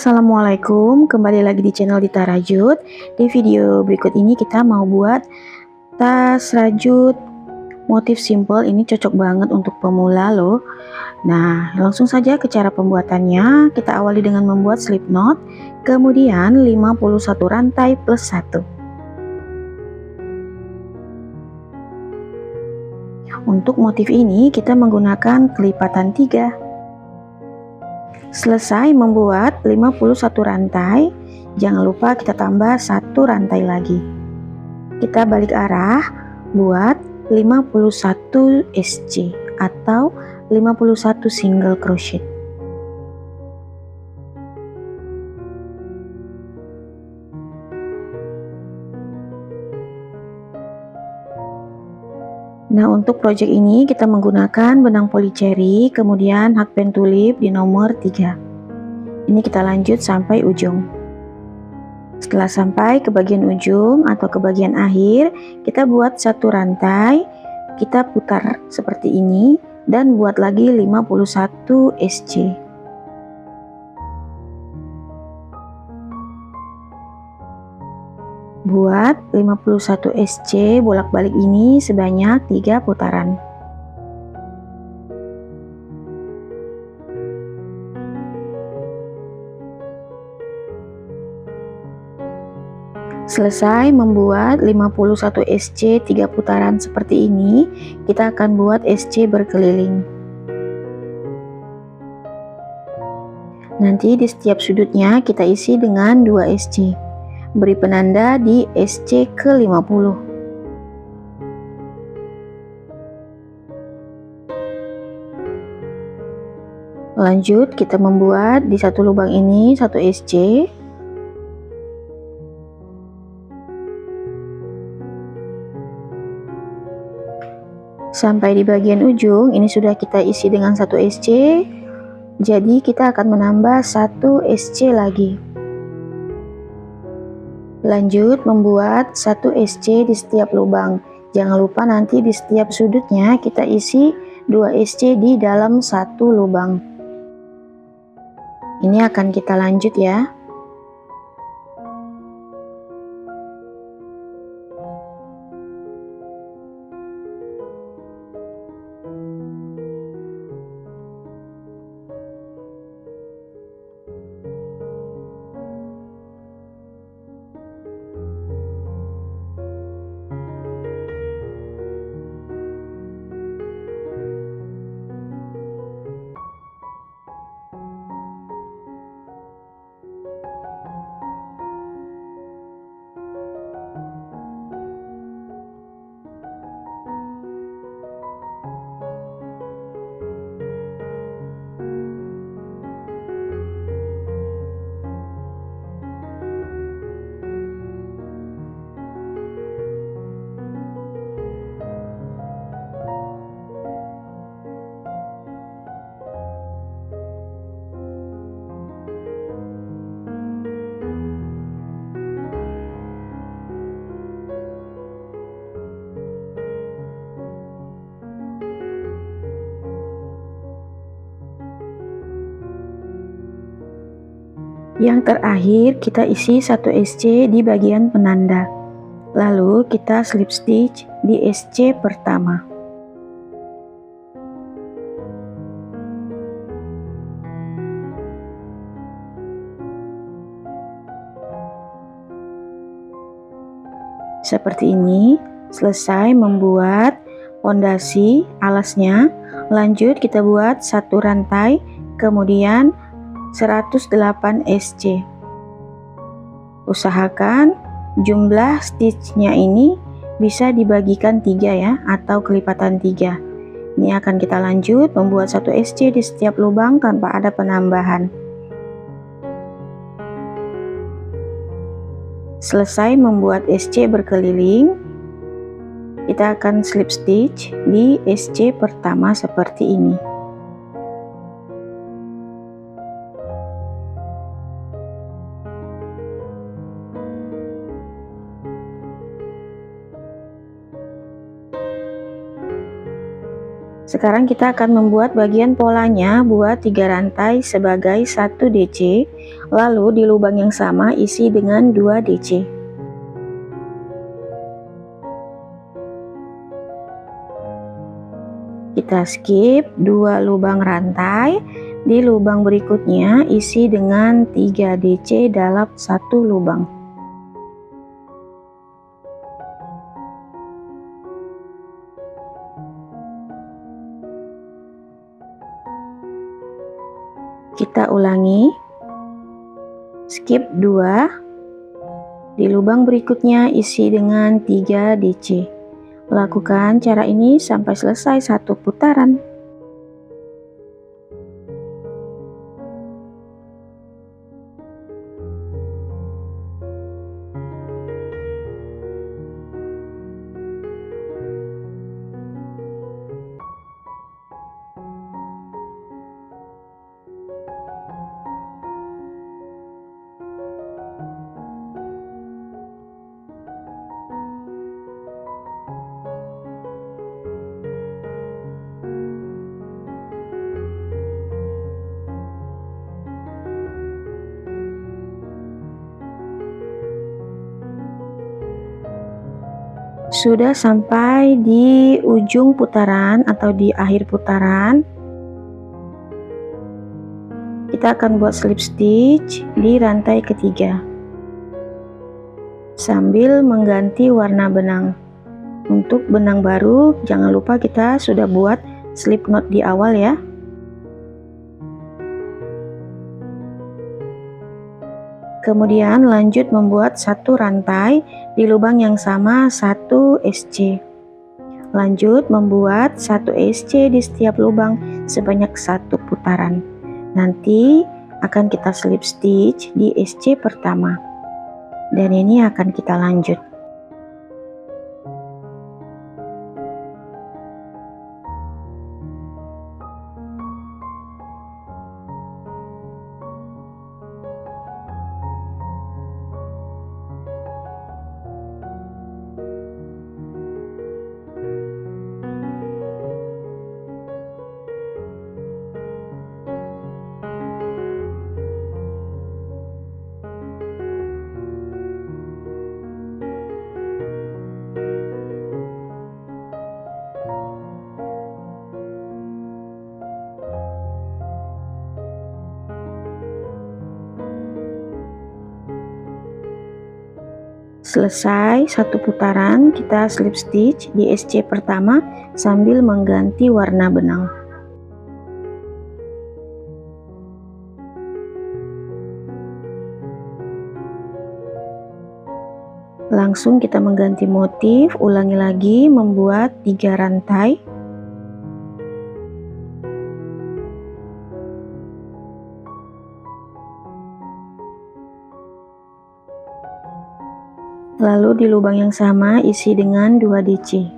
Assalamualaikum, kembali lagi di channel Dita Rajut. Di video berikut ini kita mau buat tas rajut motif simple. Ini cocok banget untuk pemula loh. Nah, langsung saja ke cara pembuatannya. Kita awali dengan membuat slip knot, kemudian 51 rantai plus 1. Untuk motif ini kita menggunakan kelipatan 3. Selesai membuat 51 rantai, jangan lupa kita tambah 1 rantai lagi. Kita balik arah buat 51 SC atau 51 single crochet. Nah, untuk project ini kita menggunakan benang polycherry, kemudian hakband tulip di nomor 3. Ini kita lanjut sampai ujung. Setelah sampai ke bagian ujung atau ke bagian akhir, kita buat 1 rantai, kita putar seperti ini dan buat lagi 51 SC. Buat 51 SC bolak-balik ini sebanyak 3 putaran. Selesai membuat 51 SC 3 putaran seperti ini, kita akan buat SC berkeliling. Nanti di setiap sudutnya kita isi dengan 2 SC. Beri penanda di SC ke-50. Lanjut kita membuat di satu lubang ini 1 SC. Sampai di bagian ujung ini sudah kita isi dengan 1 SC. Jadi kita akan menambah 1 SC lagi. Lanjut membuat 1 SC di setiap lubang. Jangan lupa nanti di setiap sudutnya kita isi 2 SC di dalam 1 lubang. Ini akan kita lanjut ya. Yang terakhir kita isi 1 SC di bagian penanda. Lalu kita slip stitch di SC pertama. Seperti ini. Selesai membuat pondasi alasnya, lanjut kita buat 1 rantai, kemudian 108 SC. Usahakan jumlah stitchnya ini bisa dibagikan 3 ya, atau kelipatan 3. Ini akan kita lanjut membuat 1 SC di setiap lubang tanpa ada penambahan. Selesai membuat SC berkeliling, kita akan slip stitch di SC pertama seperti ini. Sekarang kita akan membuat bagian polanya, buat 3 rantai sebagai 1 DC, lalu di lubang yang sama isi dengan 2 DC. Kita skip 2 lubang rantai, di lubang berikutnya isi dengan 3 DC dalam 1 lubang. Kita ulangi, skip 2, di lubang berikutnya isi dengan 3 DC. Lakukan cara ini sampai selesai 1 putaran. Sudah sampai di ujung putaran atau di akhir putaran, kita akan buat slip stitch di rantai ketiga sambil mengganti warna benang. Untuk benang baru, jangan lupa kita sudah buat slip knot di awal ya. Kemudian lanjut membuat 1 rantai di lubang yang sama 1 SC. Lanjut membuat 1 SC di setiap lubang sebanyak 1 putaran. Nanti akan kita slip stitch di SC pertama. Dan ini akan kita lanjut. Selesai 1 putaran, kita slip stitch di SC pertama sambil mengganti warna benang. Langsung kita mengganti motif, ulangi lagi membuat 3 rantai. Lalu di lubang yang sama isi dengan 2 DC.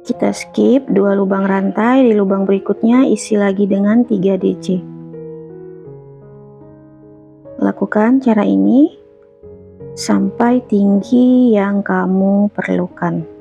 Kita skip 2 lubang rantai, di lubang berikutnya isi lagi dengan 3 DC. Lakukan cara ini sampai tinggi yang kamu perlukan.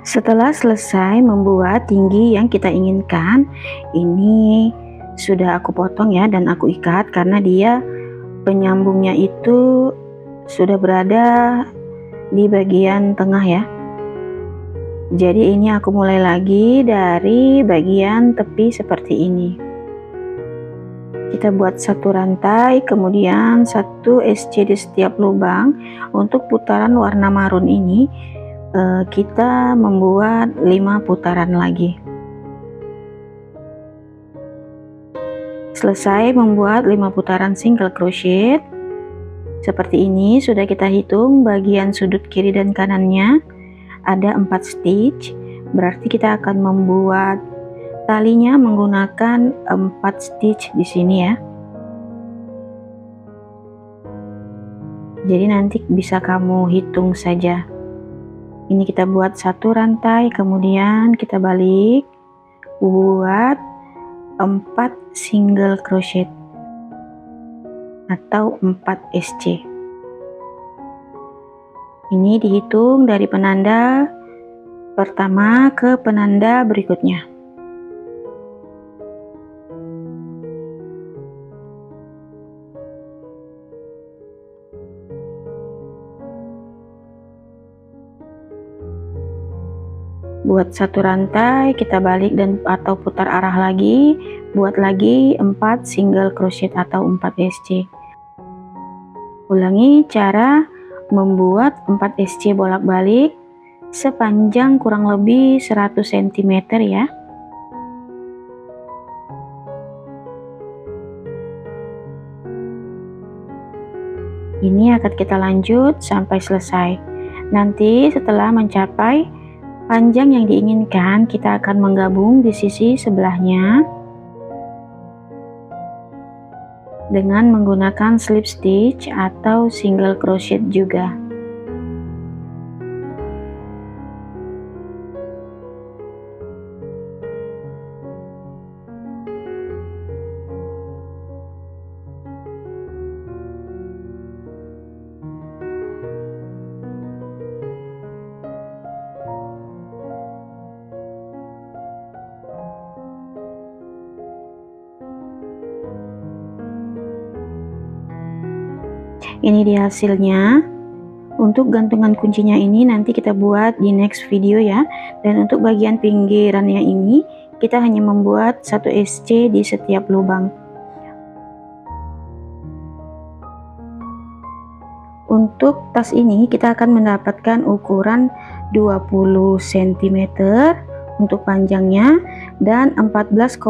Setelah selesai membuat tinggi yang kita inginkan, ini sudah aku potong ya dan aku ikat karena dia penyambungnya itu sudah berada di bagian tengah ya. Jadi ini aku mulai lagi dari bagian tepi seperti ini. Kita buat satu rantai, kemudian satu SC di setiap lubang. Untuk putaran warna marun ini kita membuat 5 putaran lagi. Selesai membuat 5 putaran single crochet seperti ini, sudah kita hitung bagian sudut kiri dan kanannya ada 4 stitch, berarti kita akan membuat talinya menggunakan 4 stitch di sini ya. Jadi nanti bisa kamu hitung saja. Ini kita buat satu rantai, kemudian kita balik, buat 4 single crochet atau 4 SC. Ini dihitung dari penanda pertama ke penanda berikutnya. Buat satu rantai, kita balik dan atau putar arah lagi, buat lagi 4 single crochet atau 4 SC. Ulangi cara membuat 4 SC bolak-balik sepanjang kurang lebih 100 cm ya. Ini akan kita lanjut sampai selesai. Nanti setelah mencapai panjang yang diinginkan, kita akan menggabung di sisi sebelahnya dengan menggunakan slip stitch atau single crochet juga. Ini dia hasilnya. Untuk gantungan kuncinya ini nanti kita buat di next video ya. Dan untuk bagian pinggirannya ini kita hanya membuat 1 SC di setiap lubang. Untuk tas ini kita akan mendapatkan ukuran 20 cm untuk panjangnya dan 14,5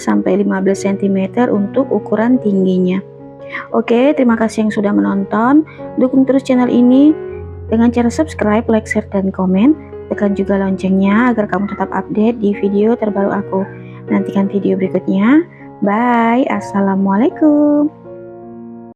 sampai 15 cm untuk ukuran tingginya. Oke, terima kasih yang sudah menonton. Dukung terus channel ini dengan cara subscribe, like, share, dan komen. Tekan juga loncengnya agar kamu tetap update di video terbaru aku. Nantikan video berikutnya. Bye, assalamualaikum.